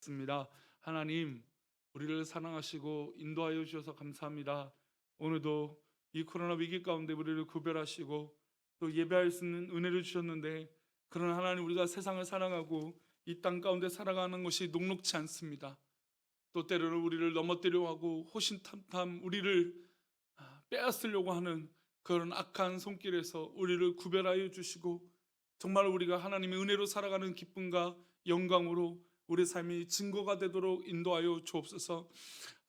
습니다. 하나님, 우리를 사랑하시고 인도하여 주셔서 감사합니다. 오늘도 이 코로나 위기 가운데 우리를 구별하시고 또 예배할 수 있는 은혜를 주셨는데, 그런 하나님, 우리가 세상을 사랑하고 이 땅 가운데 살아가는 것이 녹록지 않습니다. 또 때로는 우리를 넘어뜨려 하고 호신탐탐 우리를 빼앗으려고 하는 그런 악한 손길에서 우리를 구별하여 주시고, 정말 우리가 하나님의 은혜로 살아가는 기쁨과 영광으로 우리 삶이 증거가 되도록 인도하여 주옵소서.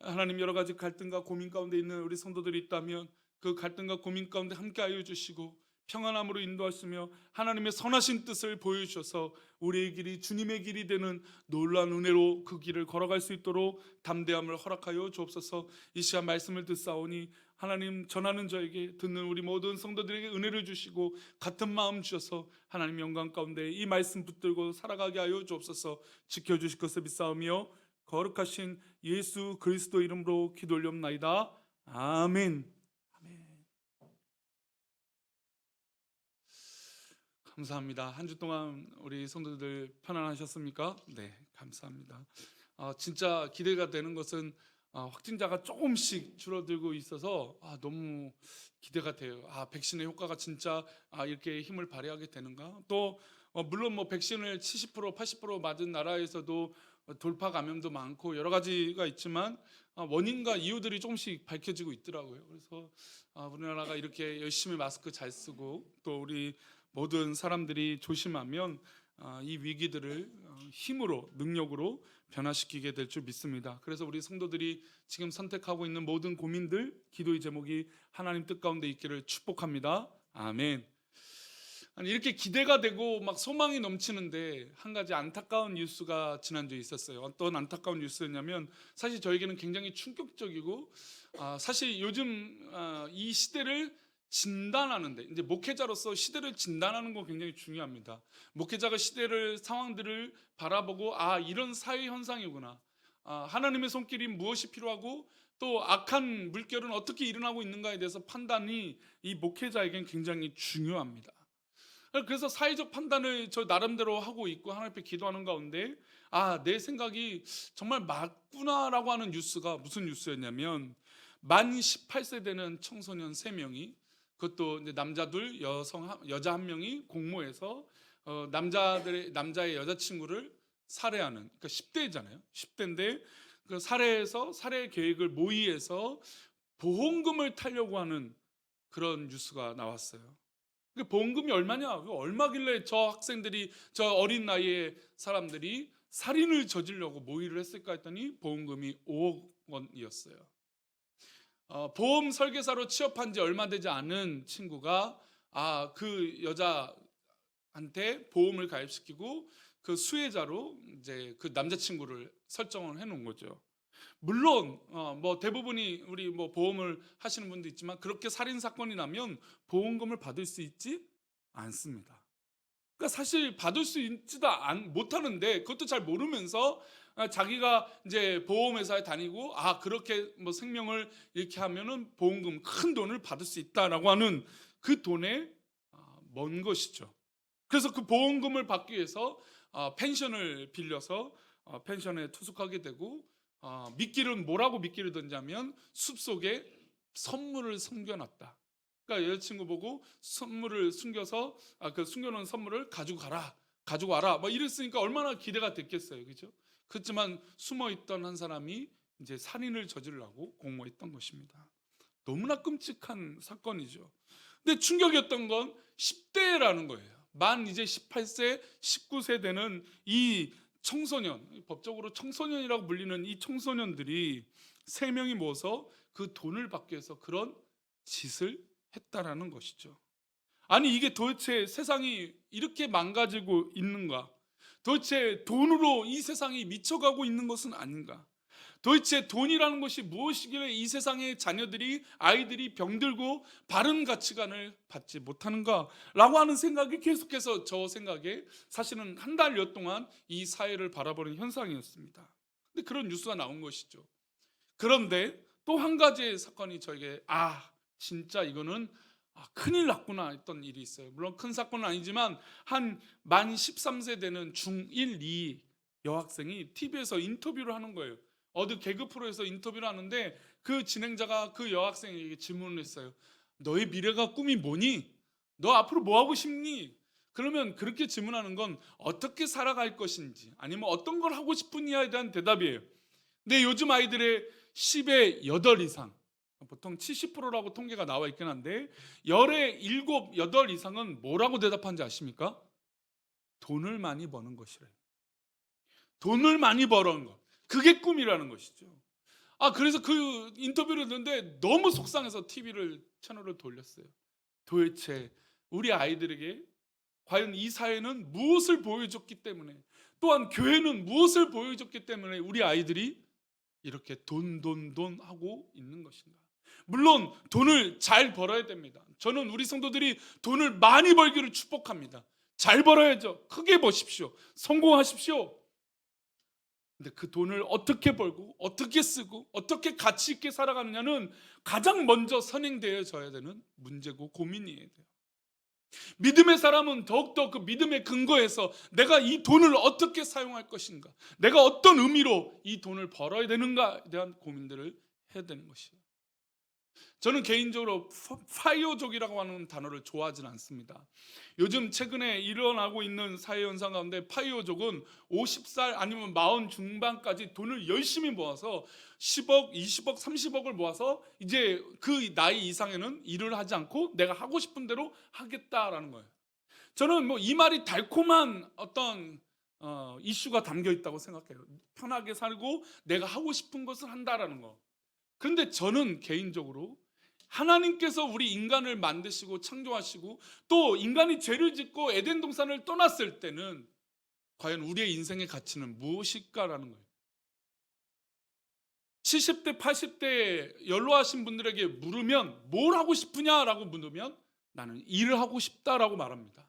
하나님, 여러 가지 갈등과 고민 가운데 있는 우리 성도들이 있다면 그 갈등과 고민 가운데 함께하여 주시고 평안함으로 인도하시며 하나님의 선하신 뜻을 보여주셔서 우리의 길이 주님의 길이 되는 놀라운 은혜로 그 길을 걸어갈 수 있도록 담대함을 허락하여 주옵소서. 이 시간 말씀을 듣사오니 하나님, 전하는 저에게 듣는 우리 모든 성도들에게 은혜를 주시고 같은 마음 주셔서 하나님 영광 가운데 이 말씀 붙들고 살아가게 하여 주옵소서. 지켜주실 것을 믿사오며 거룩하신 예수 그리스도 이름으로 기도 올리옵나이다. 아멘. 아멘. 감사합니다. 한 주 동안 우리 성도들 편안하셨습니까? 네, 감사합니다. 진짜 기대가 되는 것은 확진자가 조금씩 줄어들고 있어서 너무 기대가 돼요. 백신의 효과가 진짜 이렇게 힘을 발휘하게 되는가? 또 물론 뭐 백신을 70% 80% 맞은 나라에서도 돌파 감염도 많고 여러 가지가 있지만 원인과 이유들이 조금씩 밝혀지고 있더라고요. 그래서 우리나라가 이렇게 열심히 마스크 잘 쓰고 또 우리 모든 사람들이 조심하면 이 위기들을 힘으로 능력으로 변화시키게 될 줄 믿습니다. 그래서 우리 성도들이 지금 선택하고 있는 모든 고민들, 기도의 제목이 하나님 뜻 가운데 있기를 축복합니다. 아멘. 아니, 이렇게 기대가 되고 막 소망이 넘치는데 한 가지 안타까운 뉴스가 지난주에 있었어요. 어떤 안타까운 뉴스였냐면, 사실 저에게는 굉장히 충격적이고 사실 요즘 이 시대를 진단하는데, 이제 목회자로서 시대를 진단하는 건 굉장히 중요합니다. 목회자가 시대를 상황들을 바라보고 이런 사회 현상이구나, 하나님의 손길이 무엇이 필요하고 또 악한 물결은 어떻게 일어나고 있는가에 대해서 판단이 이 목회자에겐 굉장히 중요합니다. 그래서 사회적 판단을 저 나름대로 하고 있고 하나님 앞에 기도하는 가운데 내 생각이 정말 맞구나라고 하는 뉴스가 무슨 뉴스였냐면, 만 18세 되는 청소년 3명이, 그것도 이제 남자 둘 여자 한 명이 공모해서 남자의 여자친구를 살해하는, 그러니까 10대잖아요. 10대인데 그 살해해서 살해 계획을 모의해서 보험금을 타려고 하는 그런 뉴스가 나왔어요. 그 보험금이 얼마냐? 얼마길래 저 학생들이, 저 어린 나이에 사람들이 살인을 저지르려고 모의를 했을까 했더니 보험금이 5억 원이었어요. 보험 설계사로 취업한 지 얼마 되지 않은 친구가 그 여자한테 보험을 가입시키고 그 수혜자로 이제 그 남자친구를 설정을 해놓은 거죠. 물론 뭐 대부분이 우리 뭐 보험을 하시는 분도 있지만 그렇게 살인 사건이 나면 보험금을 받을 수 있지 않습니다. 그러니까 사실 받을 수 있지도 못하는데, 그것도 잘 모르면서 자기가 이제 보험회사에 다니고 그렇게 뭐 생명을 이렇게 하면은 보험금 큰 돈을 받을 수 있다라고 하는 그 돈에 먼 것이죠. 그래서 그 보험금을 받기 위해서 펜션을 빌려서 펜션에 투숙하게 되고, 미끼는 뭐라고 미끼를 던지냐면 숲속에 선물을 숨겨놨다. 그러니까 여자친구 보고 선물을 숨겨서 그 숨겨놓은 선물을 가지고 와라 뭐 이랬으니까 얼마나 기대가 됐겠어요, 그죠? 그렇지만 숨어있던 한 사람이 이제 살인을 저지르려고 공모했던 것입니다. 너무나 끔찍한 사건이죠. 근데 충격이었던 건 10대라는 거예요. 만 이제 18세, 19세 되는 이 청소년, 법적으로 청소년이라고 불리는 이 청소년들이 3명이 모여서 그 돈을 받기 위해서 그런 짓을 했다라는 것이죠. 아니, 이게 도대체 세상이 이렇게 망가지고 있는가? 도대체 돈으로 이 세상이 미쳐가고 있는 것은 아닌가? 도대체 돈이라는 것이 무엇이길래 이 세상의 자녀들이, 아이들이 병들고 바른 가치관을 받지 못하는가라고 하는 생각이 계속해서 저 생각에 사실은 한 달여 동안 이 사회를 바라보는 현상이었습니다. 근데 그런 뉴스가 나온 것이죠. 그런데 또 한 가지의 사건이 저에게 진짜 이거는 큰일 났구나 했던 일이 있어요. 물론 큰 사건은 아니지만 한 만 13세 되는 중1, 2 여학생이 TV에서 인터뷰를 하는 거예요. 어디 개그 프로에서 인터뷰를 하는데 그 진행자가 그 여학생에게 질문을 했어요. 너의 미래가 꿈이 뭐니? 너 앞으로 뭐 하고 싶니? 그러면 그렇게 질문하는 건 어떻게 살아갈 것인지 아니면 어떤 걸 하고 싶으냐에 대한 대답이에요. 근데 요즘 아이들의 10의 8 이상, 보통 70%라고 통계가 나와 있긴 한데 10의 7, 8 이상은 뭐라고 대답한지 아십니까? 돈을 많이 버는 것이래요. 돈을 많이 버는 것. 그게 꿈이라는 것이죠. 그래서 그 인터뷰를 듣는데 너무 속상해서 채널을 돌렸어요. 도대체 우리 아이들에게 과연 이 사회는 무엇을 보여줬기 때문에, 또한 교회는 무엇을 보여줬기 때문에 우리 아이들이 이렇게 돈 하고 있는 것인가? 물론 돈을 잘 벌어야 됩니다. 저는 우리 성도들이 돈을 많이 벌기를 축복합니다. 잘 벌어야죠. 크게 버십시오. 성공하십시오. 근데 그 돈을 어떻게 벌고 어떻게 쓰고 어떻게 가치 있게 살아가느냐는 가장 먼저 선행되어져야 되는 문제고 고민이에요. 믿음의 사람은 더욱더 그 믿음의 근거에서 내가 이 돈을 어떻게 사용할 것인가, 내가 어떤 의미로 이 돈을 벌어야 되는가에 대한 고민들을 해야 되는 것이에요. 저는 개인적으로 파이어족이라고 하는 단어를 좋아하지는 않습니다. 요즘 최근에 일어나고 있는 사회 현상 가운데 파이어족은 50살 아니면 40 중반까지 돈을 열심히 모아서 10억, 20억, 30억을 모아서 이제 그 나이 이상에는 일을 하지 않고 내가 하고 싶은 대로 하겠다라는 거예요. 저는 뭐 이 말이 달콤한 어떤 이슈가 담겨 있다고 생각해요. 편하게 살고 내가 하고 싶은 것을 한다라는 거. 그런데 저는 개인적으로 하나님께서 우리 인간을 만드시고 창조하시고 또 인간이 죄를 짓고 에덴 동산을 떠났을 때는 과연 우리의 인생의 가치는 무엇일까라는 거예요. 70대 80대 연로하신 분들에게 물으면 뭘 하고 싶으냐라고 물으면 나는 일을 하고 싶다라고 말합니다.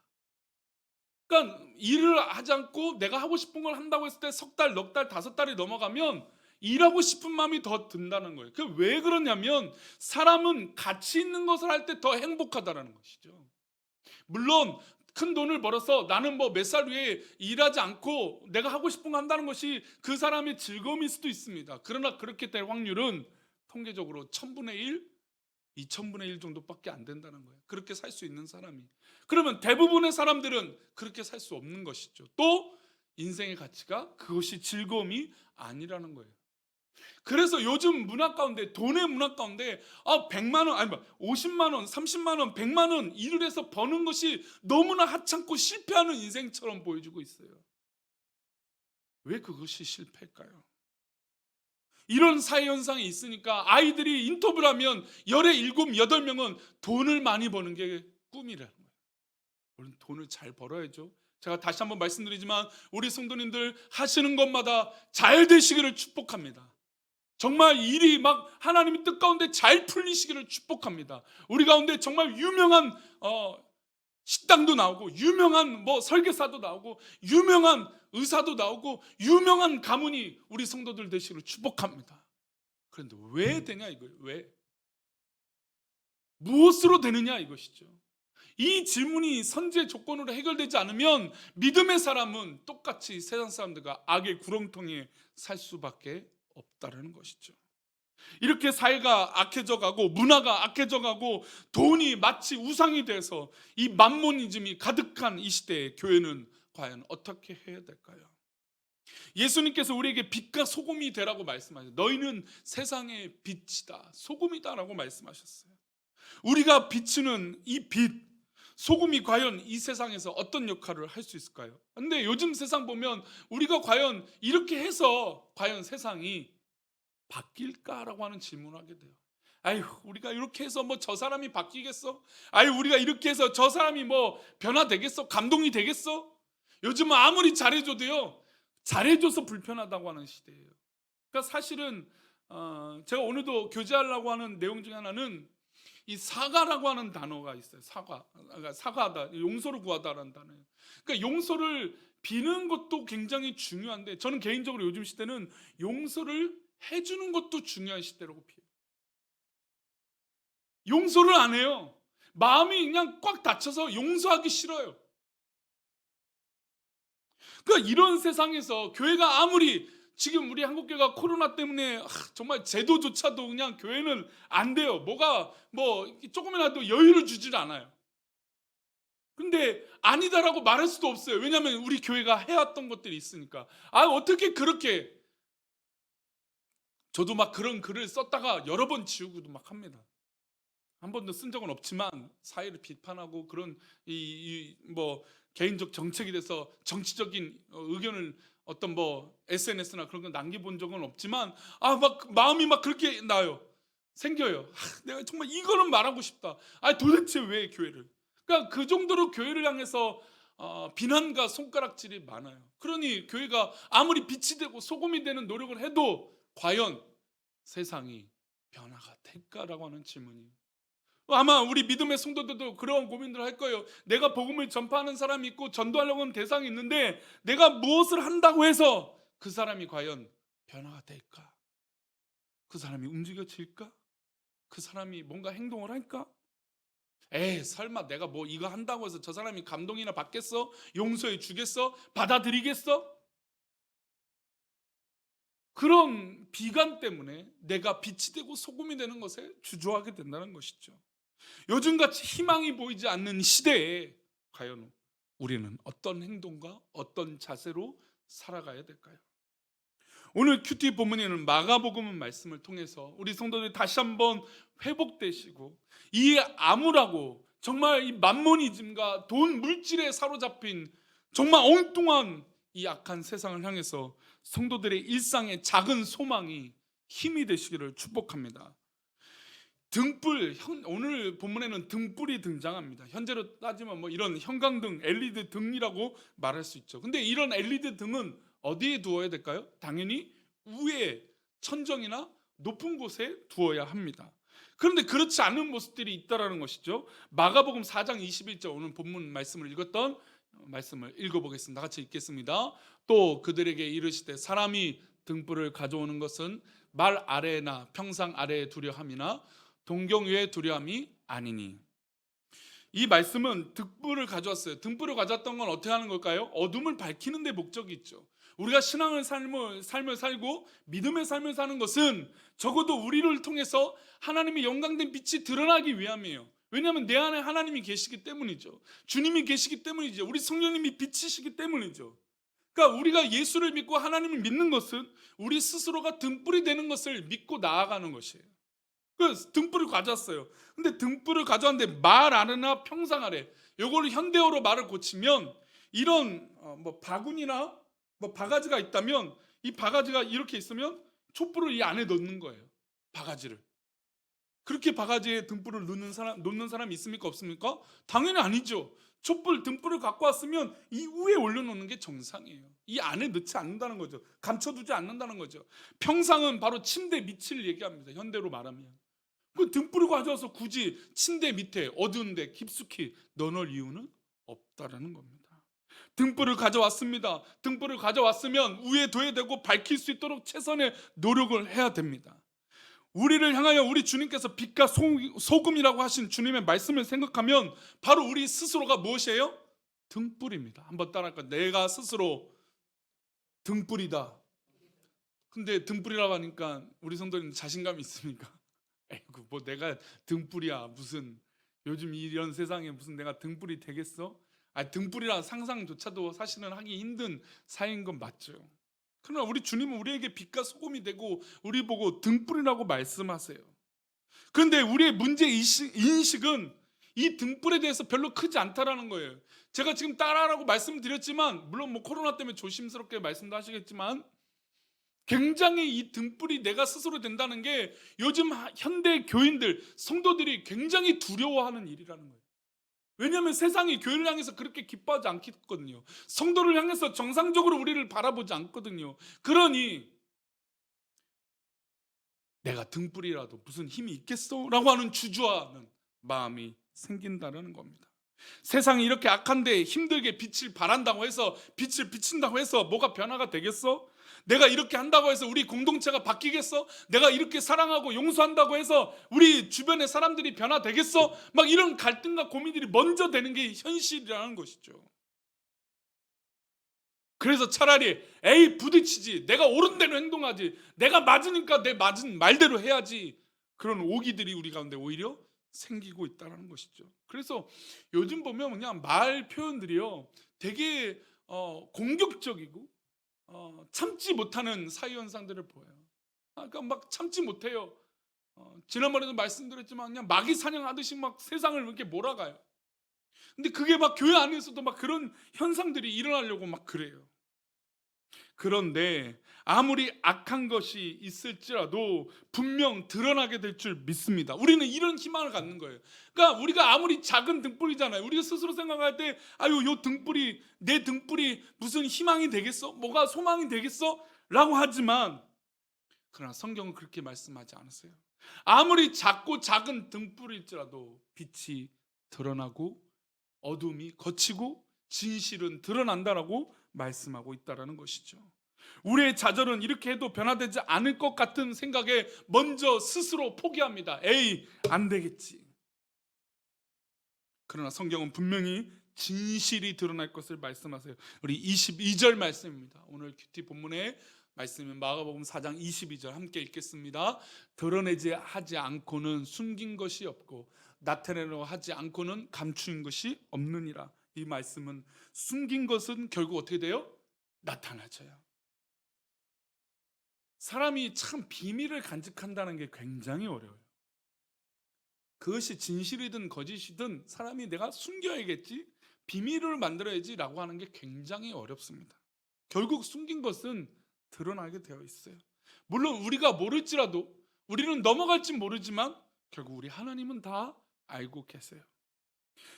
그러니까 일을 하지 않고 내가 하고 싶은 걸 한다고 했을 때 석 달, 넉 달, 5달이 넘어가면 일하고 싶은 마음이 더 든다는 거예요. 그 왜 그러냐면 사람은 가치 있는 것을 할 때 더 행복하다라는 것이죠. 물론 큰 돈을 벌어서 나는 뭐 몇 살 후에 일하지 않고 내가 하고 싶은 거 한다는 것이 그 사람의 즐거움일 수도 있습니다. 그러나 그렇게 될 확률은 통계적으로 1000분의 1, 2000분의 1 정도밖에 안 된다는 거예요. 그렇게 살 수 있는 사람이. 그러면 대부분의 사람들은 그렇게 살 수 없는 것이죠. 또 인생의 가치가 그것이 즐거움이 아니라는 거예요. 그래서 요즘 문화 가운데, 돈의 문화 가운데 100만 원, 아니 50만 원, 30만 원, 100만 원 일을 해서 버는 것이 너무나 하찮고 실패하는 인생처럼 보여주고 있어요. 왜 그것이 실패일까요? 이런 사회 현상이 있으니까 아이들이 인터뷰를 하면 열의 7, 8명은 돈을 많이 버는 게 꿈이라는 거예요. 물론 돈을 잘 벌어야죠. 제가 다시 한번 말씀드리지만 우리 성도님들 하시는 것마다 잘 되시기를 축복합니다. 정말 일이 막 하나님의 뜻 가운데 잘 풀리시기를 축복합니다. 우리 가운데 정말 유명한 식당도 나오고 유명한 뭐 설계사도 나오고 유명한 의사도 나오고 유명한 가문이 우리 성도들 되시기를 축복합니다. 그런데 왜 되냐 이거예요. 왜? 무엇으로 되느냐 이것이죠. 이 질문이 선제 조건으로 해결되지 않으면 믿음의 사람은 똑같이 세상 사람들과 악의 구렁텅이에 살 수밖에 없다라는 것이죠. 이렇게 사회가 악해져 가고 문화가 악해져 가고 돈이 마치 우상이 돼서 이 만모니즘이 가득한 이 시대에 교회는 과연 어떻게 해야 될까요? 예수님께서 우리에게 빛과 소금이 되라고 말씀하셨어요. 너희는 세상의 빛이다, 소금이다라고 말씀하셨어요. 우리가 비추는 이 빛, 소금이 과연 이 세상에서 어떤 역할을 할 수 있을까요? 근데 요즘 세상 보면 우리가 과연 이렇게 해서 과연 세상이 바뀔까라고 하는 질문을 하게 돼요. 아유, 우리가 이렇게 해서 뭐 저 사람이 바뀌겠어? 아유, 우리가 이렇게 해서 저 사람이 뭐 변화되겠어? 감동이 되겠어? 요즘은 아무리 잘해줘도요, 잘해줘서 불편하다고 하는 시대예요. 그러니까 사실은 제가 오늘도 교제하려고 하는 내용 중에 하나는 이 사과라고 하는 단어가 있어요. 그러니까 사과하다, 용서를 구하다라는 단어예요. 그러니까 용서를 비는 것도 굉장히 중요한데 저는 개인적으로 요즘 시대는 용서를 해주는 것도 중요한 시대라고 봐요. 용서를 안 해요. 마음이 그냥 꽉 닫혀서 용서하기 싫어요. 그러니까 이런 세상에서 교회가 아무리 지금 우리 한국교회가 코로나 때문에 정말 제도조차도 그냥 교회는 안 돼요. 뭐가 뭐 조금이라도 여유를 주질 않아요. 근데 아니다라고 말할 수도 없어요. 왜냐하면 우리 교회가 해왔던 것들이 있으니까. 어떻게 그렇게, 저도 막 그런 글을 썼다가 여러 번 지우고도 막 합니다. 한 번도 쓴 적은 없지만 사회를 비판하고 그런 뭐 개인적 정책에 대해서 정치적인 의견을 어떤 뭐 SNS나 그런 거 남겨본 적은 없지만 막 마음이 막 그렇게 나요. 생겨요. 내가 정말 이거는 말하고 싶다. 도대체 왜 교회를? 그러니까 그 정도로 교회를 향해서 비난과 손가락질이 많아요. 그러니 교회가 아무리 빛이 되고 소금이 되는 노력을 해도 과연 세상이 변화가 될까라고 하는 질문이에요. 아마 우리 믿음의 성도들도 그런 고민들을 할 거예요. 내가 복음을 전파하는 사람이 있고 전도하려고 하는 대상이 있는데 내가 무엇을 한다고 해서 그 사람이 과연 변화가 될까? 그 사람이 움직여질까? 그 사람이 뭔가 행동을 할까? 설마 내가 뭐 이거 한다고 해서 저 사람이 감동이나 받겠어? 용서해 주겠어? 받아들이겠어? 그런 비관 때문에 내가 빛이 되고 소금이 되는 것에 주저하게 된다는 것이죠. 요즘같이 희망이 보이지 않는 시대에 과연 우리는 어떤 행동과 어떤 자세로 살아가야 될까요? 오늘 큐티 본문에는 마가복음 말씀을 통해서 우리 성도들이 다시 한번 회복되시고 이 암울하고 정말 이 만모니즘과 돈 물질에 사로잡힌 정말 엉뚱한 이 악한 세상을 향해서 성도들의 일상의 작은 소망이 힘이 되시기를 축복합니다. 등불, 오늘 본문에는 등불이 등장합니다. 현재로 따지면 뭐 이런 형광등, LED 등이라고 말할 수 있죠. 근데 이런 LED 등은 어디에 두어야 될까요? 당연히 위에 천정이나 높은 곳에 두어야 합니다. 그런데 그렇지 않은 모습들이 있다라는 것이죠. 마가복음 4장 21절, 오늘 본문 말씀을 읽었던 말씀을 읽어보겠습니다. 같이 읽겠습니다. 또 그들에게 이르시되 사람이 등불을 가져오는 것은 말 아래나 평상 아래에 두려 함이나 동경 위에 두려함이 아니니. 이 말씀은 등불을 가져왔어요. 등불을 가져왔던 건 어떻게 하는 걸까요? 어둠을 밝히는 데 목적이 있죠. 우리가 신앙의 삶을 살고 믿음의 삶을 사는 것은 적어도 우리를 통해서 하나님의 영광된 빛이 드러나기 위함이에요. 왜냐하면 내 안에 하나님이 계시기 때문이죠. 주님이 계시기 때문이죠. 우리 성령님이 빛이시기 때문이죠. 그러니까 우리가 예수를 믿고 하나님을 믿는 것은 우리 스스로가 등불이 되는 것을 믿고 나아가는 것이에요. 그 등불을 가져왔어요. 근데 등불을 가져왔는데 말 아래나 평상 아래, 요거를 현대어로 말을 고치면 이런 뭐 바구니나 뭐 바가지가 있다면 이 바가지가 이렇게 있으면 촛불을 이 안에 넣는 거예요. 바가지를. 그렇게 바가지에 등불을 놓는 사람이 있습니까? 없습니까? 당연히 아니죠. 촛불, 등불을 갖고 왔으면 이 위에 올려놓는 게 정상이에요. 이 안에 넣지 않는다는 거죠. 감춰두지 않는다는 거죠. 평상은 바로 침대 밑을 얘기합니다. 현대로 말하면. 그 등불을 가져와서 굳이 침대 밑에 어두운데 깊숙이 넣어놓을 이유는 없다라는 겁니다. 등불을 가져왔습니다. 등불을 가져왔으면 위에 둬야 되고 밝힐 수 있도록 최선의 노력을 해야 됩니다. 우리를 향하여 우리 주님께서 빛과 소금이라고 하신 주님의 말씀을 생각하면 바로 우리 스스로가 무엇이에요? 등불입니다. 한번 따라할까요? 내가 스스로 등불이다. 근데 등불이라고 하니까 우리 성도님 자신감이 있습니까? 에이구, 뭐 내가 등불이야, 무슨 요즘 이런 세상에 무슨 내가 등불이 되겠어? 등불이라는 상상조차도 사실은 하기 힘든 사회인 건 맞죠. 그러나 우리 주님은 우리에게 빛과 소금이 되고 우리 보고 등불이라고 말씀하세요. 그런데 우리의 문제 인식은 이 등불에 대해서 별로 크지 않다라는 거예요. 제가 지금 따라하라고 말씀드렸지만 물론 뭐 코로나 때문에 조심스럽게 말씀도 하시겠지만 굉장히 이 등불이 내가 스스로 된다는 게 요즘 현대 교인들, 성도들이 굉장히 두려워하는 일이라는 거예요. 왜냐하면 세상이 교회를 향해서 그렇게 기뻐하지 않거든요. 성도를 향해서 정상적으로 우리를 바라보지 않거든요. 그러니 내가 등불이라도 무슨 힘이 있겠어? 라고 하는 주저하는 마음이 생긴다는 겁니다. 세상이 이렇게 악한데 힘들게 빛을 발한다고 해서, 빛을 비친다고 해서 뭐가 변화가 되겠어? 내가 이렇게 한다고 해서 우리 공동체가 바뀌겠어? 내가 이렇게 사랑하고 용서한다고 해서 우리 주변의 사람들이 변화되겠어? 막 이런 갈등과 고민들이 먼저 되는 게 현실이라는 것이죠. 그래서 차라리 에이 부딪히지, 내가 옳은 대로 행동하지, 내가 맞으니까 내 맞은 말대로 해야지, 그런 오기들이 우리 가운데 오히려 생기고 있다는 것이죠. 그래서 요즘 보면 그냥 말 표현들이요 되게 공격적이고 참지 못하는 사회 현상들을 보여요. 그러니까 막 참지 못해요. 지난번에도 말씀드렸지만 그냥 마귀 사냥하듯이 막 세상을 이렇게 몰아가요. 근데 그게 막 교회 안에서도 막 그런 현상들이 일어나려고 막 그래요. 그런데 아무리 악한 것이 있을지라도 분명 드러나게 될 줄 믿습니다. 우리는 이런 희망을 갖는 거예요. 그러니까 우리가 아무리 작은 등불이잖아요. 우리가 스스로 생각할 때 아유 요 등불이, 내 등불이 무슨 희망이 되겠어? 뭐가 소망이 되겠어? 라고 하지만 그러나 성경은 그렇게 말씀하지 않았어요. 아무리 작고 작은 등불일지라도 빛이 드러나고 어둠이 걷히고 진실은 드러난다라고 말씀하고 있다라는 것이죠. 우리의 좌절은 이렇게 해도 변화되지 않을 것 같은 생각에 먼저 스스로 포기합니다. 에이 안 되겠지. 그러나 성경은 분명히 진실이 드러날 것을 말씀하세요. 우리 22절 말씀입니다. 오늘 큐티 본문의 말씀은 마가복음 4장 22절 함께 읽겠습니다. 드러내지 하지 않고는 숨긴 것이 없고 나타내려 하지 않고는 감추인 것이 없느니라. 이 말씀은 숨긴 것은 결국 어떻게 돼요? 나타나져요. 사람이 참 비밀을 간직한다는 게 굉장히 어려워요. 그것이 진실이든 거짓이든 사람이 내가 숨겨야겠지, 비밀을 만들어야지 라고 하는 게 굉장히 어렵습니다. 결국 숨긴 것은 드러나게 되어 있어요. 물론 우리가 모를지라도, 우리는 넘어갈지 모르지만 결국 우리 하나님은 다 알고 계세요.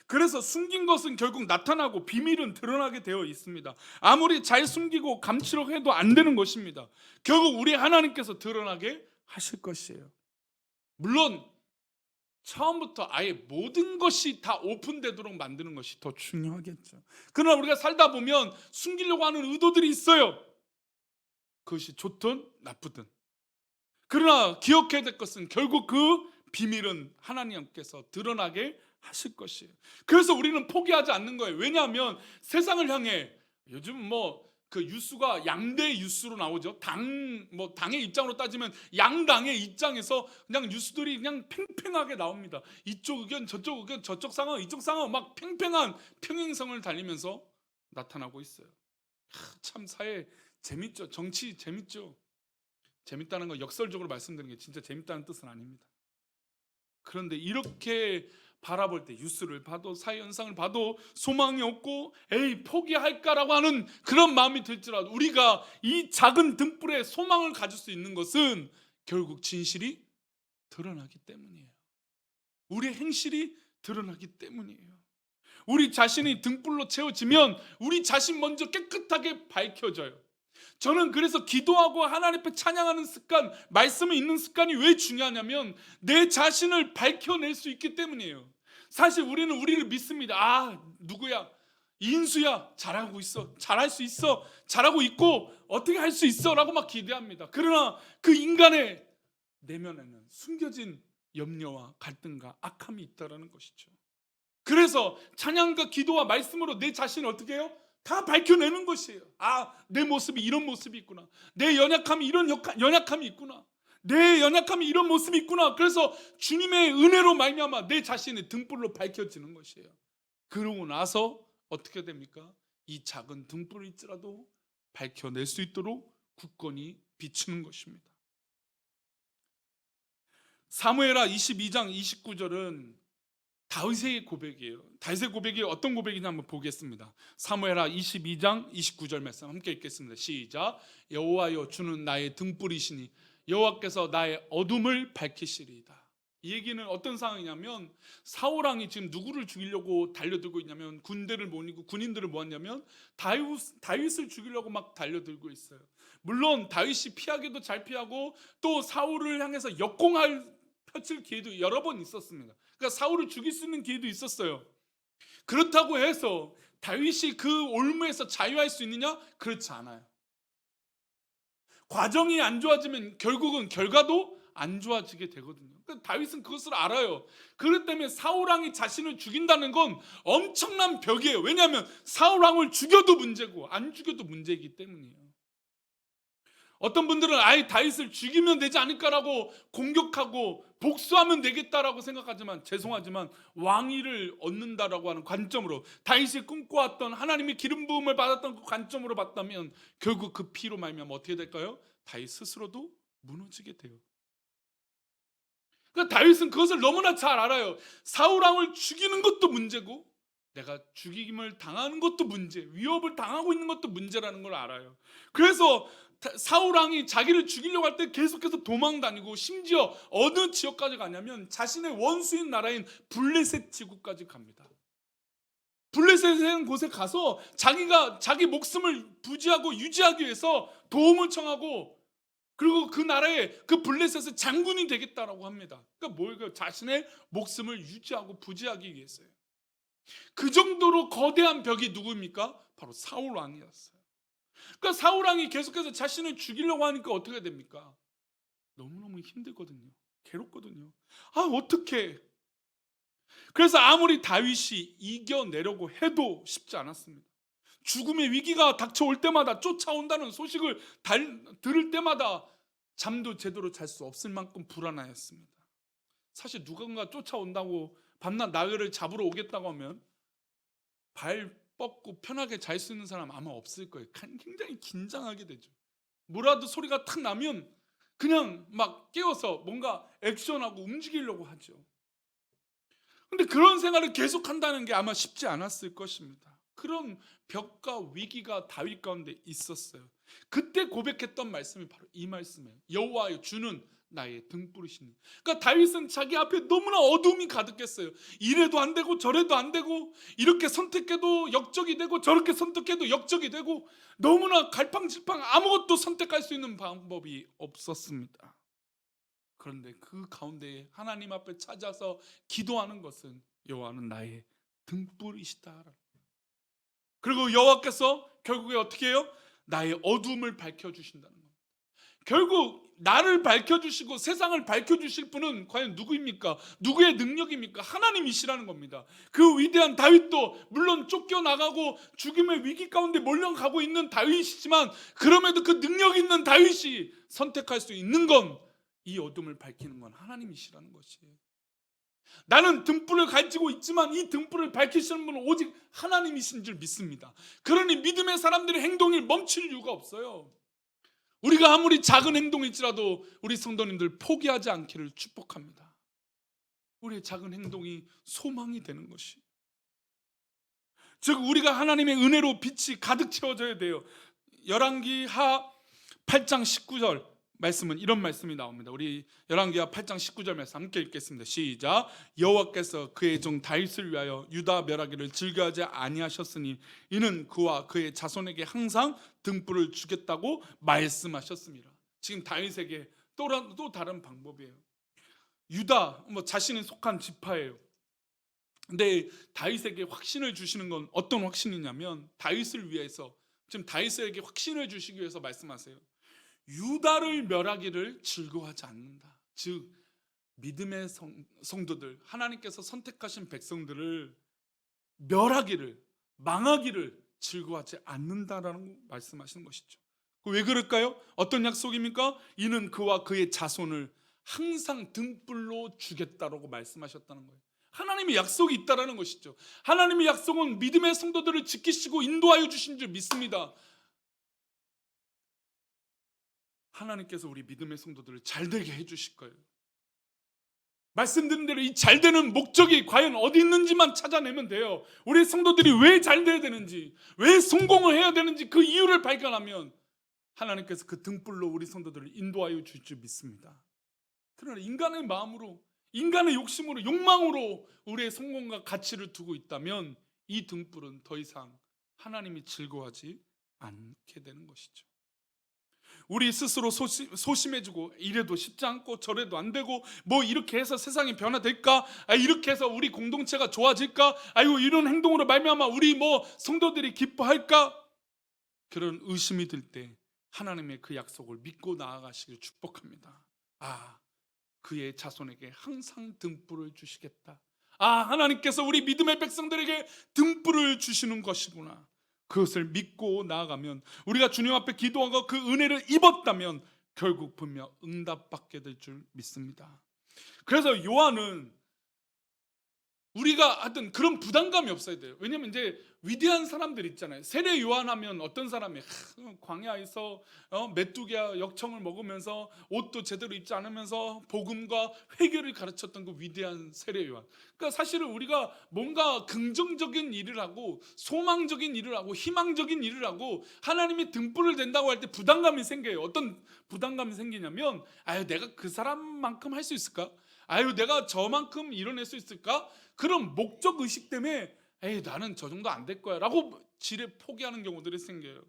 그래서 숨긴 것은 결국 나타나고 비밀은 드러나게 되어 있습니다. 아무리 잘 숨기고 감추려고 해도 안 되는 것입니다. 결국 우리 하나님께서 드러나게 하실 것이에요. 물론 처음부터 아예 모든 것이 다 오픈되도록 만드는 것이 더 중요하겠죠. 그러나 우리가 살다 보면 숨기려고 하는 의도들이 있어요. 그것이 좋든 나쁘든. 그러나 기억해야 될 것은 결국 그 비밀은 하나님께서 드러나게 하실 것이에요. 그래서 우리는 포기하지 않는 거예요. 왜냐하면 세상을 향해 요즘 그 유수가 양대 유수로 나오죠. 당의 입장으로 따지면 양당의 입장에서 그냥 뉴스들이 그냥 팽팽하게 나옵니다. 이쪽 의견, 저쪽 의견, 저쪽 상황, 이쪽 상황 막 팽팽한 평행선을 달리면서 나타나고 있어요. 참 사회 재밌죠. 정치 재밌죠. 재밌다는 건 역설적으로 말씀드리는 게 진짜 재밌다는 뜻은 아닙니다. 그런데 이렇게 바라볼 때 뉴스를 봐도 사회 현상을 봐도 소망이 없고 에이 포기할까라고 하는 그런 마음이 들지라도 우리가 이 작은 등불에 소망을 가질 수 있는 것은 결국 진실이 드러나기 때문이에요. 우리의 행실이 드러나기 때문이에요. 우리 자신이 등불로 채워지면 우리 자신 먼저 깨끗하게 밝혀져요. 저는 그래서 기도하고 하나님 앞에 찬양하는 습관, 말씀을 읽는 습관이 왜 중요하냐면 내 자신을 밝혀낼 수 있기 때문이에요. 사실 우리는 우리를 믿습니다. 아 누구야, 인수야, 잘하고 있어, 잘할 수 있어, 잘하고 있고 어떻게 할 수 있어 라고 막 기대합니다. 그러나 그 인간의 내면에는 숨겨진 염려와 갈등과 악함이 있다는 것이죠. 그래서 찬양과 기도와 말씀으로 내 자신을 어떻게 해요? 다 밝혀내는 것이에요. 아, 내 모습이 이런 모습이 있구나. 내 연약함이 이런 연약함이 있구나. 내 연약함이 이런 모습이 있구나. 그래서 주님의 은혜로 말미암아 내 자신의 등불로 밝혀지는 것이에요. 그러고 나서 어떻게 됩니까? 이 작은 등불일지라도 밝혀낼 수 있도록 굳건히 비추는 것입니다. 사무엘하 22장 29절은 다윗의 고백이에요. 다윗의 고백이 어떤 고백이냐 한번 보겠습니다. 사무엘하 22장 29절 말씀 함께 읽겠습니다. 시작. 여호와여 주는 나의 등불이시니 여호와께서 나의 어둠을 밝히시리이다. 이 얘기는 어떤 상황이냐면 사울 왕이 지금 누구를 죽이려고 달려들고 있냐면 군대를 모이고 군인들을 모았냐면 다윗을 죽이려고 막 달려들고 있어요. 물론 다윗이 피하기도 잘 피하고 또 사울을 향해서 역공할 펼칠 기회도 여러 번 있었습니다. 그러니까 사울을 죽일 수 있는 기회도 있었어요. 그렇다고 해서 다윗이 그 올무에서 자유할 수 있느냐? 그렇지 않아요. 과정이 안 좋아지면 결국은 결과도 안 좋아지게 되거든요. 그러니까 다윗은 그것을 알아요. 그렇기 때문에 사울 왕이 자신을 죽인다는 건 엄청난 벽이에요. 왜냐하면 사울 왕을 죽여도 문제고 안 죽여도 문제이기 때문이에요. 어떤 분들은 아예 다윗을 죽이면 되지 않을까라고 공격하고 복수하면 되겠다라고 생각하지만, 죄송하지만 왕위를 얻는다라고 하는 관점으로, 다윗이 꿈꿔왔던 하나님의 기름 부음을 받았던 그 관점으로 봤다면 결국 그 피로 말미암아 어떻게 될까요? 다윗 스스로도 무너지게 돼요. 그러니까 다윗은 그것을 너무나 잘 알아요. 사울 왕을 죽이는 것도 문제고 내가 죽임을 당하는 것도 문제, 위협을 당하고 있는 것도 문제라는 걸 알아요. 그래서 사울 왕이 자기를 죽이려고 할 때 계속해서 도망 다니고, 심지어 어느 지역까지 가냐면 자신의 원수인 나라인 블레셋 지구까지 갑니다. 블레셋이라는 곳에 가서 자기 목숨을 부지하고 유지하기 위해서 도움을 청하고, 그리고 그 나라에 그 블레셋의 장군이 되겠다라고 합니다. 그러니까 뭐예요? 자신의 목숨을 유지하고 부지하기 위해서요. 그 정도로 거대한 벽이 누구입니까? 바로 사울 왕이었어요. 그러니까 사울 왕이 계속해서 자신을 죽이려고 하니까 어떻게 됩니까? 너무너무 힘들거든요. 괴롭거든요. 아, 어떡해. 그래서 아무리 다윗이 이겨내려고 해도 쉽지 않았습니다. 죽음의 위기가 닥쳐올 때마다, 쫓아온다는 소식을 들을 때마다 잠도 제대로 잘 수 없을 만큼 불안하였습니다. 사실 누군가 쫓아온다고 밤낮 나그를 잡으러 오겠다고 하면 발 뻗고 편하게 잘 수 있는 사람 아마 없을 거예요. 굉장히 긴장하게 되죠. 뭐라도 소리가 탁 나면 그냥 막 깨워서 뭔가 액션하고 움직이려고 하죠. 근데 그런 생활을 계속한다는 게 아마 쉽지 않았을 것입니다. 그런 벽과 위기가 다윗 가운데 있었어요. 그때 고백했던 말씀이 바로 이 말씀이에요. 여호와여, 주는 나의 등불이시니. 그러니까 다윗은 자기 앞에 너무나 어둠이 가득했어요. 이래도 안 되고 저래도 안 되고, 이렇게 선택해도 역적이 되고 저렇게 선택해도 역적이 되고, 너무나 갈팡질팡, 아무것도 선택할 수 있는 방법이 없었습니다. 그런데 그 가운데 하나님 앞에 찾아서 기도하는 것은 여호와는 나의 등불이시다. 그리고 여호와께서 결국에 어떻게 해요? 나의 어둠을 밝혀주신다는 겁니다. 결국 나를 밝혀주시고 세상을 밝혀주실 분은 과연 누구입니까? 누구의 능력입니까? 하나님이시라는 겁니다. 그 위대한 다윗도 물론 쫓겨나가고 죽음의 위기 가운데 몰려가고 있는 다윗이지만, 그럼에도 그 능력 있는 다윗이 선택할 수 있는 건, 이 어둠을 밝히는 건 하나님이시라는 것이에요. 나는 등불을 가지고 있지만 이 등불을 밝히시는 분은 오직 하나님이신 줄 믿습니다. 그러니 믿음의 사람들의 행동이 멈출 이유가 없어요. 우리가 아무리 작은 행동일지라도 우리 성도님들 포기하지 않기를 축복합니다. 우리의 작은 행동이 소망이 되는 것이, 즉 우리가 하나님의 은혜로 빛이 가득 채워져야 돼요. 열왕기하 8장 19절 말씀은 이런 말씀이 나옵니다. 우리 열왕기하 8장 19절 말씀 함께 읽겠습니다. 시작. 여호와께서 그의 종 다윗을 위하여 유다 멸하기를 즐겨하지 아니하셨으니 이는 그와 그의 자손에게 항상 등불을 주겠다고 말씀하셨습니다. 지금 다윗에게 또 다른 방법이에요. 유다, 자신이 속한 지파예요. 근데 다윗에게 확신을 주시는 건 어떤 확신이냐면, 다윗을 위해서, 지금 다윗에게 확신을 주시기 위해서 말씀하세요. 유다를 멸하기를 즐거워하지 않는다. 즉 믿음의 성도들, 하나님께서 선택하신 백성들을 멸하기를, 망하기를 즐거워하지 않는다라는 말씀하시는 것이죠. 왜 그럴까요? 어떤 약속입니까? 이는 그와 그의 자손을 항상 등불로 주겠다라고 말씀하셨다는 거예요. 하나님의 약속이 있다라는 것이죠. 하나님의 약속은 믿음의 성도들을 지키시고 인도하여 주신 줄 믿습니다. 하나님께서 우리 믿음의 성도들을 잘되게 해주실 거예요. 말씀드린 대로 이 잘되는 목적이 과연 어디 있는지만 찾아내면 돼요. 우리 성도들이 왜 잘돼야 되는지, 왜 성공을 해야 되는지 그 이유를 발견하면 하나님께서 그 등불로 우리 성도들을 인도하여 줄 줄 믿습니다. 그러나 인간의 마음으로, 인간의 욕심으로, 욕망으로 우리의 성공과 가치를 두고 있다면 이 등불은 더 이상 하나님이 즐거워하지 않게 되는 것이죠. 우리 스스로 소심해지고, 이래도 쉽지 않고 저래도 안 되고, 뭐 이렇게 해서 세상이 변화될까? 이렇게 해서 우리 공동체가 좋아질까? 아이고, 이런 행동으로 말미암아 우리 성도들이 기뻐할까? 그런 의심이 들 때 하나님의 그 약속을 믿고 나아가시길 축복합니다. 그의 자손에게 항상 등불을 주시겠다. 하나님께서 우리 믿음의 백성들에게 등불을 주시는 것이구나. 그것을 믿고 나아가면, 우리가 주님 앞에 기도하고 그 은혜를 입었다면 결국 분명 응답받게 될 줄 믿습니다. 그래서 요한은 우리가 하여튼 그런 부담감이 없어야 돼요. 왜냐면 이제 위대한 사람들 있잖아요. 세례 요한하면 어떤 사람이 광야에서 메뚜기와 역청을 먹으면서 옷도 제대로 입지 않으면서 복음과 회개를 가르쳤던 그 위대한 세례 요한. 그러니까 사실은 우리가 뭔가 긍정적인 일을 하고 소망적인 일을 하고 희망적인 일을 하고 하나님이 등불을 댄다고 할 때 부담감이 생겨요. 어떤 부담감이 생기냐면 내가 그 사람만큼 할 수 있을까? 내가 저만큼 이뤄낼 수 있을까? 그런 목적 의식 때문에 나는 저 정도 안 될 거야 라고 지레 포기하는 경우들이 생겨요.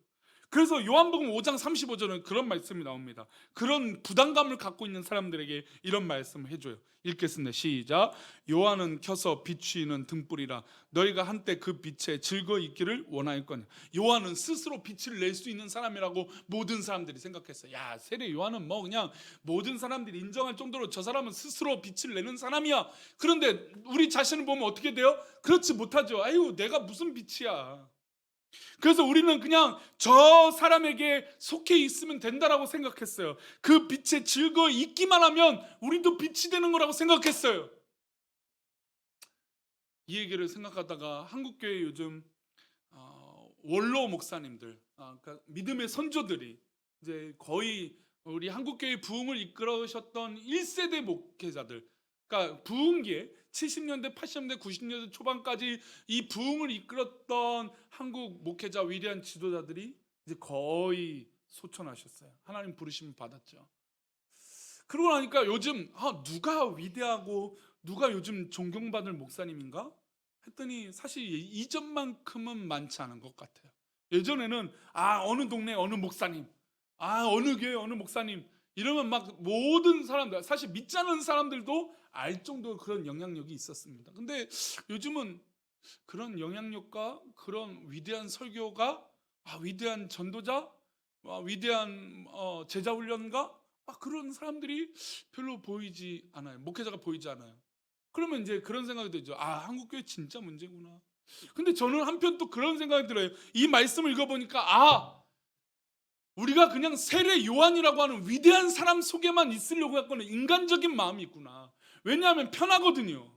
그래서 요한복음 5장 35절은 그런 말씀이 나옵니다. 그런 부담감을 갖고 있는 사람들에게 이런 말씀을 해줘요. 읽겠습니다. 시작. 요한은 켜서 비추이는 등불이라 너희가 한때 그 빛에 즐거이 있기를 원하였거냐. 요한은 스스로 빛을 낼 수 있는 사람이라고 모든 사람들이 생각했어요. 세례 요한은 뭐 그냥 모든 사람들이 인정할 정도로 저 사람은 스스로 빛을 내는 사람이야. 그런데 우리 자신을 보면 어떻게 돼요? 그렇지 못하죠. 내가 무슨 빛이야. 그래서 우리는 그냥 저 사람에게 속해 있으면 된다라고 생각했어요. 그 빛에 즐거이 있기만 하면 우리도 빛이 되는 거라고 생각했어요. 이 얘기를 생각하다가 한국교회 요즘 원로 목사님들, 그러니까 믿음의 선조들이 이제 거의 우리 한국교회 부흥을 이끌으셨던 1세대 목회자들, 그러니까 부흥기에 70년대, 80년대, 90년대 초반까지 이 부흥을 이끌었던 한국 목회자 위대한 지도자들이 이제 거의 소천하셨어요. 하나님 부르심을 받았죠. 그러고 나니까 요즘 누가 위대하고 누가 요즘 존경받을 목사님인가? 했더니 사실 이전만큼은 많지 않은 것 같아요. 예전에는 어느 동네 어느 목사님, 어느 교회 어느 목사님 이러면 막 모든 사람들, 사실 믿지 않는 사람들도 알 정도로 그런 영향력이 있었습니다. 근데 요즘은 그런 영향력과 그런 위대한 설교가 위대한 전도자, 위대한 제자 훈련가 그런 사람들이 별로 보이지 않아요. 목회자가 보이지 않아요. 그러면 이제 그런 생각이 들죠. 한국교회 진짜 문제구나. 근데 저는 한편 또 그런 생각이 들어요. 이 말씀을 읽어보니까 우리가 그냥 세례 요한이라고 하는 위대한 사람 속에만 있으려고 했거는 인간적인 마음이 있구나. 왜냐하면 편하거든요.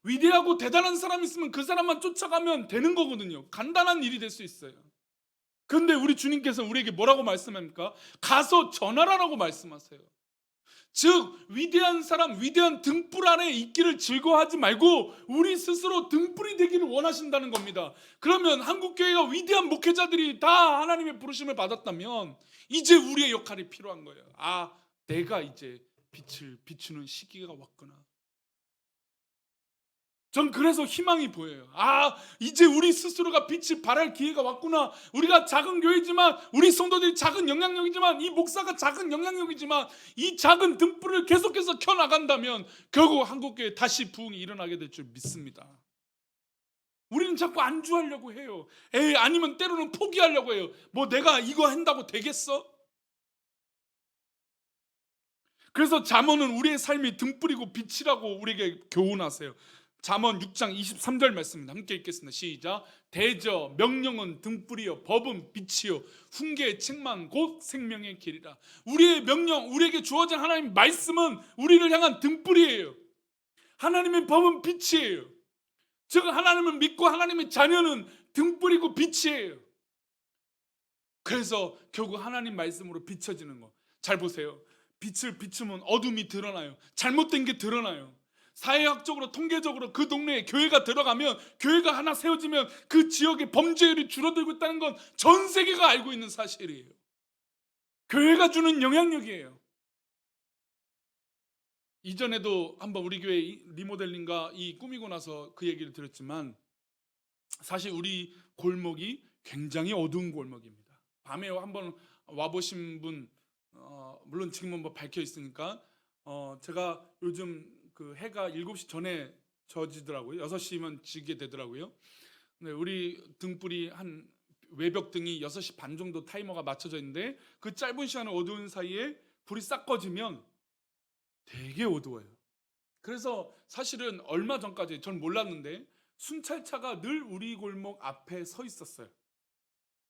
위대하고 대단한 사람이 있으면 그 사람만 쫓아가면 되는 거거든요. 간단한 일이 될 수 있어요. 그런데 우리 주님께서 우리에게 뭐라고 말씀합니까? 가서 전하라라고 말씀하세요. 즉 위대한 사람, 위대한 등불 아래 있기를 즐거워하지 말고 우리 스스로 등불이 되기를 원하신다는 겁니다. 그러면 한국교회가 위대한 목회자들이 다 하나님의 부르심을 받았다면 이제 우리의 역할이 필요한 거예요. 내가 이제 빛을 비추는 시기가 왔구나. 전 그래서 희망이 보여요. 이제 우리 스스로가 빛을 발할 기회가 왔구나. 우리가 작은 교회지만, 우리 성도들이 작은 영향력이지만, 이 목사가 작은 영향력이지만, 이 작은 등불을 계속해서 켜나간다면 결국 한국교회에 다시 부흥이 일어나게 될 줄 믿습니다. 우리는 자꾸 안주하려고 해요. 아니면 때로는 포기하려고 해요. 뭐 내가 이거 한다고 되겠어? 그래서 잠언은 우리의 삶이 등불이고 빛이라고 우리에게 교훈하세요. 잠언 6장 23절 말씀입니다. 함께 읽겠습니다. 시작. 대저 명령은 등불이요 법은 빛이요 훈계의 책망 곧 생명의 길이라. 우리의 명령, 우리에게 주어진 하나님 말씀은 우리를 향한 등불이에요. 하나님의 법은 빛이에요. 즉 하나님을 믿고 하나님의 자녀는 등불이고 빛이에요. 그래서 결국 하나님 말씀으로 비춰지는 거. 잘 보세요. 빛을 비추면 어둠이 드러나요. 잘못된 게 드러나요. 사회학적으로 통계적으로 그 동네에 교회가 들어가면, 교회가 하나 세워지면 그 지역의 범죄율이 줄어들고 있다는 건 전 세계가 알고 있는 사실이에요. 교회가 주는 영향력이에요. 이전에도 한번 우리 교회 리모델링과 이 꾸미고 나서 그 얘기를 들었지만 사실 우리 골목이 굉장히 어두운 골목입니다. 밤에 한번 와보신 분 물론 지금은 뭐 밝혀 있으니까 제가 요즘 그 해가 7시 전에 져지더라고요. 6시면 지게 되더라고요. 근데 우리 등불이 한 외벽 등이 6시 반 정도 타이머가 맞춰져 있는데 그 짧은 시간에 어두운 사이에 불이 싹 꺼지면 되게 어두워요. 그래서 사실은 얼마 전까지 전 몰랐는데 순찰차가 늘 우리 골목 앞에 서 있었어요.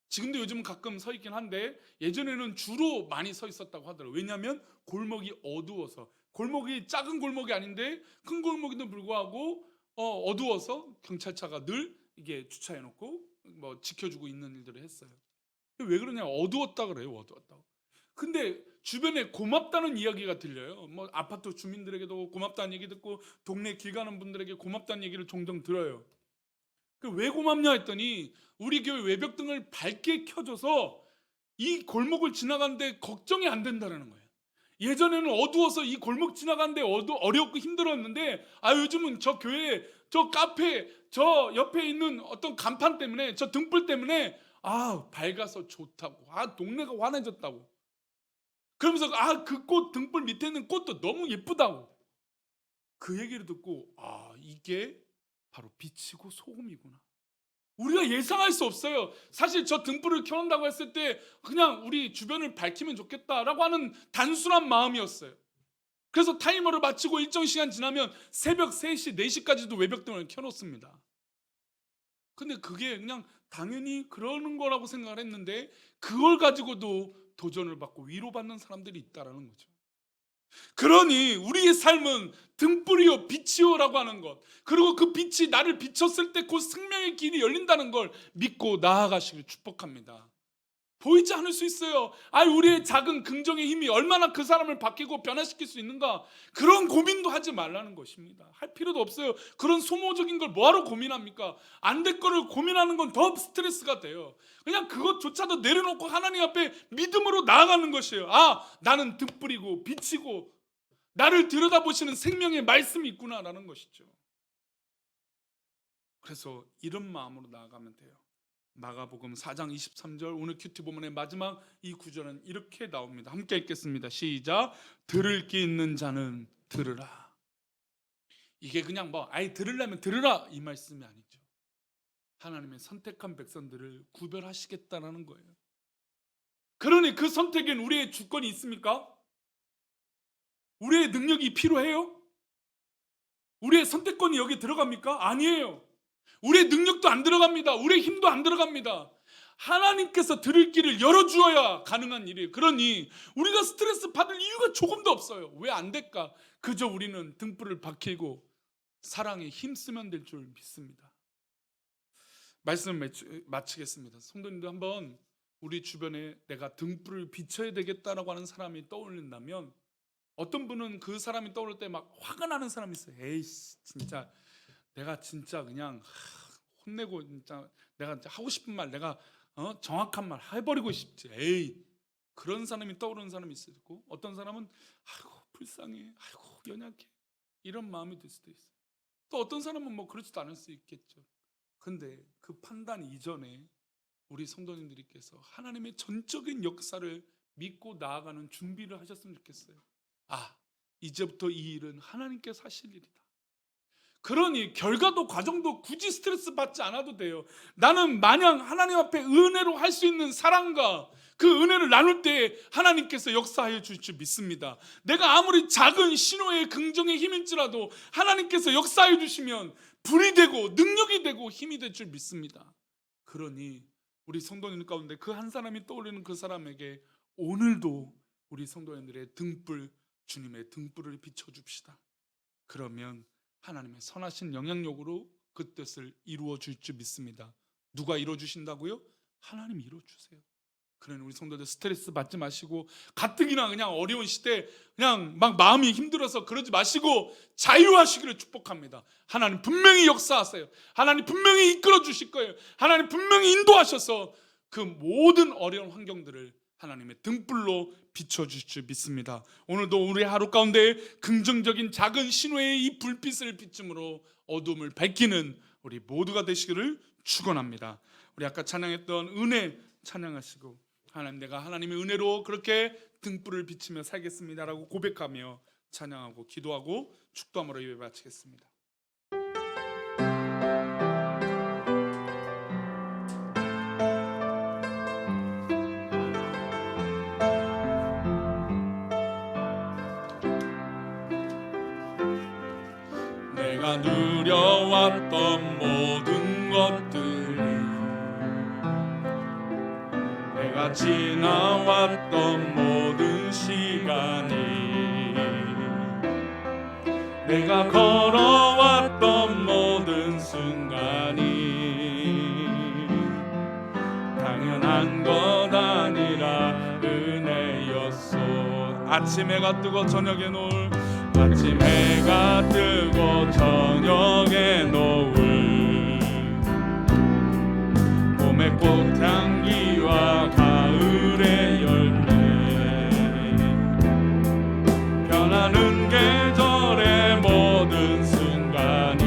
지금도 요즘은 가끔 서 있긴 한데 예전에는 주로 많이 서 있었다고 하더라고요. 왜냐하면 골목이 어두워서. 골목이 작은 골목이 아닌데 큰 골목에도 불구하고 어두워서 경찰차가 늘 이게 주차해 놓고 뭐 지켜주고 있는 일들을 했어요. 왜 그러냐? 어두웠다 그래요. 어두웠다고. 근데 주변에 고맙다는 이야기가 들려요. 뭐 아파트 주민들에게도 고맙다는 얘기 듣고 동네 길 가는 분들에게 고맙다는 얘기를 종종 들어요. 왜 고맙냐 했더니 우리 교회 외벽등을 밝게 켜줘서 이 골목을 지나가는데 걱정이 안 된다는 거예요. 예전에는 어두워서 이 골목 지나가는데 어렵고 힘들었는데 요즘은 저 교회, 저 카페, 저 옆에 있는 어떤 간판 때문에, 저 등불 때문에 밝아서 좋다고, 동네가 환해졌다고. 그러면서 그 꽃 등불 밑에 있는 꽃도 너무 예쁘다고. 그 얘기를 듣고 이게 바로 빛이고 소금이구나. 우리가 예상할 수 없어요. 사실 저 등불을 켜놓는다고 했을 때 그냥 우리 주변을 밝히면 좋겠다라고 하는 단순한 마음이었어요. 그래서 타이머를 마치고 일정 시간 지나면 새벽 3시, 4시까지도 외벽등을 켜놓습니다. 근데 그게 그냥 당연히 그러는 거라고 생각을 했는데 그걸 가지고도 도전을 받고 위로받는 사람들이 있다는 거죠. 그러니 우리의 삶은 등불이요 빛이요라고 하는 것, 그리고 그 빛이 나를 비췄을 때 그 생명의 길이 열린다는 걸 믿고 나아가시길 축복합니다. 보이지 않을 수 있어요. 우리의 작은 긍정의 힘이 얼마나 그 사람을 바뀌고 변화시킬 수 있는가, 그런 고민도 하지 말라는 것입니다. 할 필요도 없어요. 그런 소모적인 걸 뭐하러 고민합니까? 안 될 거를 고민하는 건 더 스트레스가 돼요. 그냥 그것조차도 내려놓고 하나님 앞에 믿음으로 나아가는 것이에요. 나는 등불이고 빛이고 나를 들여다보시는 생명의 말씀이 있구나라는 것이죠. 그래서 이런 마음으로 나아가면 돼요. 마가복음 4장 23절 오늘 큐티 본문의 마지막 이 구절은 이렇게 나옵니다. 함께 읽겠습니다. 시작. 들을 귀 있는 자는 들으라. 이게 그냥 들으려면 들으라 이 말씀이 아니죠. 하나님의 선택한 백성들을 구별하시겠다라는 거예요. 그러니 그 선택엔 우리의 주권이 있습니까? 우리의 능력이 필요해요? 우리의 선택권이 여기 들어갑니까? 아니에요. 우리의 능력도 안 들어갑니다. 우리의 힘도 안 들어갑니다. 하나님께서 들을 길을 열어주어야 가능한 일이에요. 그러니 우리가 스트레스 받을 이유가 조금도 없어요. 왜 안 될까? 그저 우리는 등불을 밝히고 사랑에 힘쓰면 될 줄 믿습니다. 말씀을 마치겠습니다. 성도님도 한번 우리 주변에 내가 등불을 비춰야 되겠다라고 하는 사람이 떠올린다면, 어떤 분은 그 사람이 떠오를 때 막 화가 나는 사람이 있어요. 에이씨 진짜 내가 진짜 그냥 혼내고 진짜 내가 하고 싶은 말 내가 정확한 말 해버리고 싶지. 그런 사람이 떠오르는 사람이 있고, 어떤 사람은 불쌍해, 연약해, 이런 마음이 들 수도 있어요. 또 어떤 사람은 뭐 그렇지도 않을 수 있겠죠. 근데 그 판단 이전에 우리 성도님들께서 하나님의 전적인 역사를 믿고 나아가는 준비를 하셨으면 좋겠어요. 이제부터 이 일은 하나님께서 하실 일이다. 그러니 결과도 과정도 굳이 스트레스 받지 않아도 돼요. 나는 마냥 하나님 앞에 은혜로 할 수 있는 사랑과 그 은혜를 나눌 때 하나님께서 역사하여 주실 줄 믿습니다. 내가 아무리 작은 신호의 긍정의 힘일지라도 하나님께서 역사해 주시면 불이 되고 능력이 되고 힘이 될 줄 믿습니다. 그러니 우리 성도님 가운데 그 한 사람이 떠올리는 그 사람에게 오늘도 우리 성도님들의 등불, 주님의 등불을 비춰줍시다. 그러면 하나님의 선하신 영향력으로 그 뜻을 이루어 줄 줄 믿습니다. 누가 이루어 주신다고요? 하나님이 이루어 주세요. 그러니 우리 성도들 스트레스 받지 마시고, 가뜩이나 그냥 어려운 시대 그냥 막 마음이 힘들어서 그러지 마시고 자유하시기를 축복합니다. 하나님 분명히 역사하세요. 하나님 분명히 이끌어 주실 거예요. 하나님 분명히 인도하셔서 그 모든 어려운 환경들을 하나님의 등불로 비춰주실 줄 믿습니다. 오늘도 우리 하루 가운데 긍정적인 작은 신호의 이 불빛을 비춤으로 어둠을 밝히는 우리 모두가 되시기를 축원합니다. 우리 아까 찬양했던 은혜 찬양하시고, 하나님 내가 하나님의 은혜로 그렇게 등불을 비치며 살겠습니다라고 고백하며 찬양하고 기도하고 축도함으로 예배 마치겠습니다. 내가 누려왔던 모든 것들이, 내가 지나왔던 모든 시간이, 내가 걸어왔던 모든 순간이 당연한 것 아니라 은혜였소. 아침 해가 뜨고 저녁에 노을, 아침 해가 뜨고 저녁에 노을, 봄의 꽃향기와 가을의 열매, 변하는 계절의 모든 순간이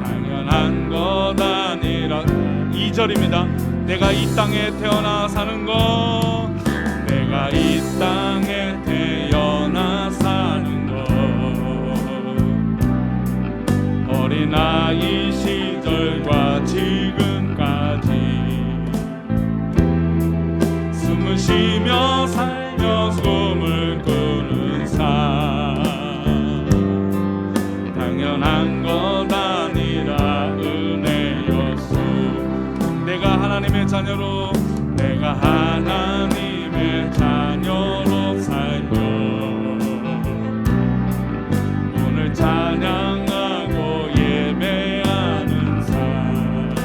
당연한 것 아니라. 2절입니다. 내가 이 땅에 태어나 사는 것, 내가 이 땅에 태어나 사는 것, 어린아이 시절과 지금까지 숨을 쉬며 살며 숨을 끄는 삶, 당연한 것 아니라 은혜였소. 내가 하나님의 자녀로, 내가 하나님의 자녀로 살며 오늘 찬양하고 예배하는 삶,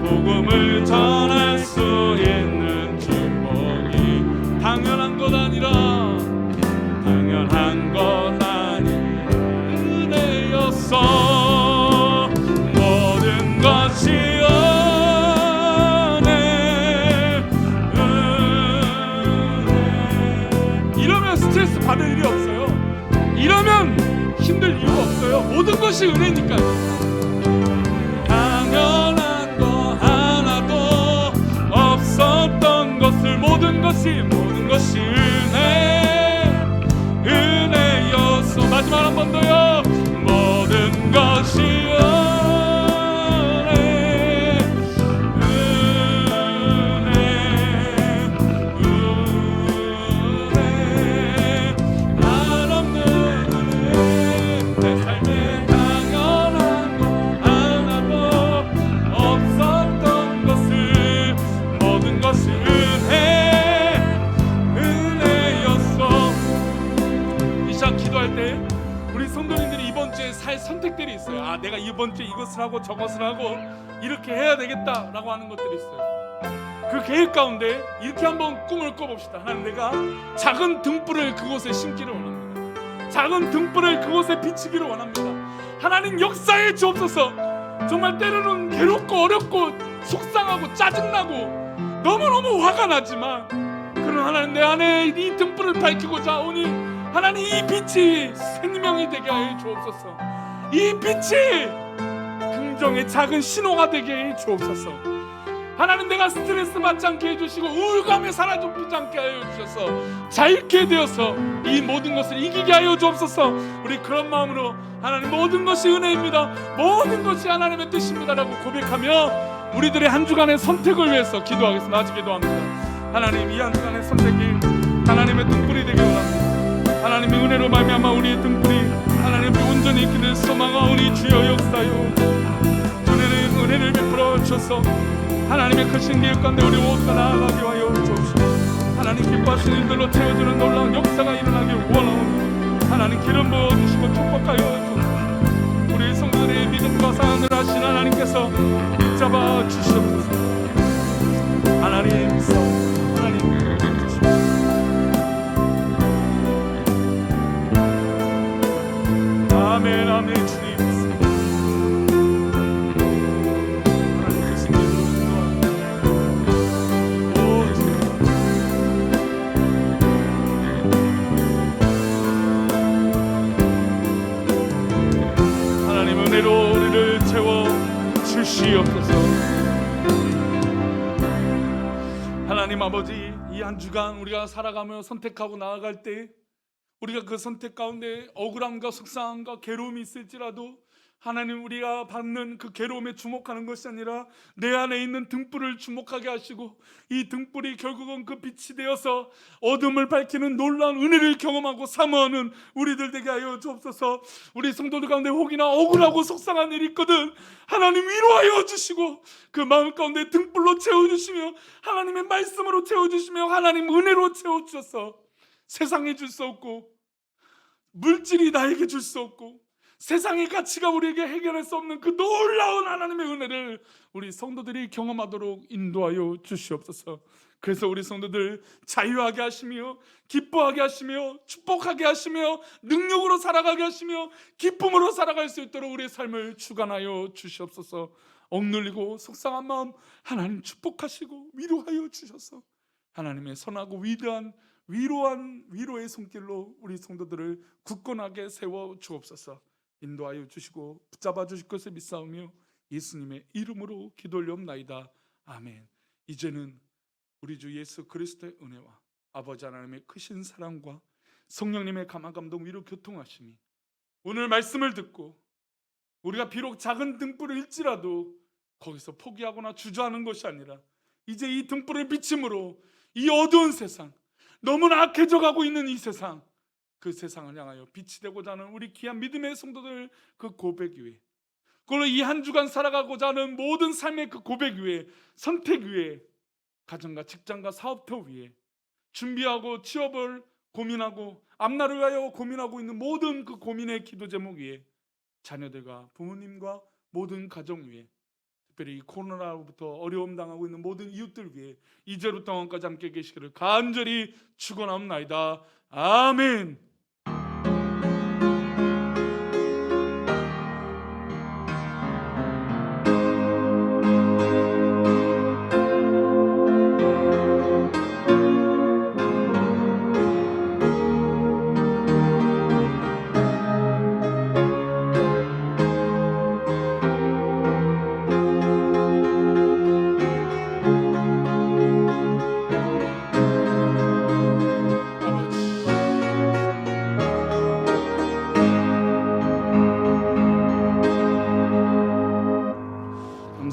복음을 전할 수 있는 축복이 당연한 것 아니라, 당연한 것 아니라 은혜였어. 모든 것이 스트레스 받을 일이 없어요. 이러면 힘들 이유가 없어요. 모든 것이 은혜니까요. 당연한 거 하나도 없었던 것을 모든 것이 은혜였어. 마지막 한 번 더요. 모든 것이 살 선택들이 있어요. 아, 내가 이번 주에 이것을 하고 저것을 하고 이렇게 해야 되겠다라고 하는 것들이 있어요. 그 계획 가운데 이렇게 한번 꿈을 꿔봅시다. 하나님, 내가 작은 등불을 그곳에 심기를 원합니다. 작은 등불을 그곳에 비치기를 원합니다. 하나님, 역사에 주옵소서. 정말 때로는 괴롭고 어렵고 속상하고 짜증나고 너무너무 화가 나지만, 그런 하나님, 내 안에 이 등불을 밝히고자 오니 하나님, 이 빛이 생명이 되게 하여 주옵소서. 이 빛이 긍정의 작은 신호가 되게 해 주옵소서. 하나님, 내가 스트레스 받지 않게 해주시고 우울감에 사라지지 않게 하여 주셔서 자유케 되어서 이 모든 것을 이기게 하여 주옵소서. 우리 그런 마음으로 하나님, 모든 것이 은혜입니다, 모든 것이 하나님의 뜻입니다라고 고백하며 우리들의 한 주간의 선택을 위해서 기도하겠습니다. 아직 기도합니다. 하나님, 이 한 주간의 선택이 하나님의 등불이 되게 원합니다. 하나님의 은혜로 말미암아 우리의 등불이 하나님 온전히 있기를 소망하오니 주여 역사여 은혜를 베풀어 주셔서 하나님의 크신 계획 가운데 우리 모두가 나아가게 하여 주옵시고, 하나님 기뻐하시는 일들로 채워주는 놀라운 역사가 일어나길 원하오니 하나님 기름 부어주시고 축복하여 주옵소서. 우리 성도들의 믿음과 사랑을 하신 하나님께서 붙잡아 주시옵소서. 하나님 아멘 아멘. 주님 하나님 계신 하나님 은혜로 우리를 채워 주시옵소서. 하나님 아버지, 이 한 주간 우리가 살아가며 선택하고 나아갈 때 우리가 그 선택 가운데 억울함과 속상함과 괴로움이 있을지라도 하나님, 우리가 받는 그 괴로움에 주목하는 것이 아니라 내 안에 있는 등불을 주목하게 하시고, 이 등불이 결국은 그 빛이 되어서 어둠을 밝히는 놀라운 은혜를 경험하고 사모하는 우리들 되게 하여 주옵소서. 우리 성도들 가운데 혹이나 억울하고 속상한 일이 있거든 하나님 위로하여 주시고, 그 마음 가운데 등불로 채워주시며 하나님의 말씀으로 채워주시며 하나님 은혜로 채워주셔서 세상에 줄 수 없고 물질이 나에게 줄 수 없고 세상의 가치가 우리에게 해결할 수 없는 그 놀라운 하나님의 은혜를 우리 성도들이 경험하도록 인도하여 주시옵소서. 그래서 우리 성도들 자유하게 하시며 기뻐하게 하시며 축복하게 하시며 능력으로 살아가게 하시며 기쁨으로 살아갈 수 있도록 우리의 삶을 주관하여 주시옵소서. 억눌리고 속상한 마음 하나님 축복하시고 위로하여 주셔서 하나님의 선하고 위대한 위로의 손길로 우리 성도들을 굳건하게 세워 주옵소서. 인도하여 주시고 붙잡아 주실 것을 믿사오며 예수님의 이름으로 기도 올리옵나이다. 아멘. 이제는 우리 주 예수 그리스도의 은혜와 아버지 하나님의 크신 사랑과 성령님의 감화 감동 위로 교통하심이 오늘 말씀을 듣고 우리가 비록 작은 등불을 일지라도 거기서 포기하거나 주저하는 것이 아니라 이제 이 등불을 비침으로 이 어두운 세상, 너무나 악해져 가고 있는 이 세상, 그 세상을 향하여 빛이 되고자 하는 우리 귀한 믿음의 성도들 그 고백 위에, 그걸로 이 한 주간 살아가고자 하는 모든 삶의 그 고백 위에, 선택 위에, 가정과 직장과 사업터 위에 준비하고 취업을 고민하고 앞날을 위하여 고민하고 있는 모든 그 고민의 기도 제목 위에, 자녀들과 부모님과 모든 가정 위에, 특별히 이 코로나로부터 어려움 당하고 있는 모든 이웃들 위해 이제부터 영원까지 함께 계시기를 간절히 축원하옵나이다. 아멘.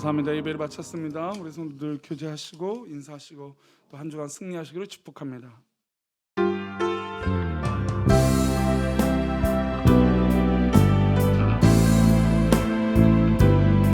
감사합니다. 예배를 마쳤습니다. 우리 성도들 교제하시고 인사하시고 또 한 주간 승리하시기를 축복합니다.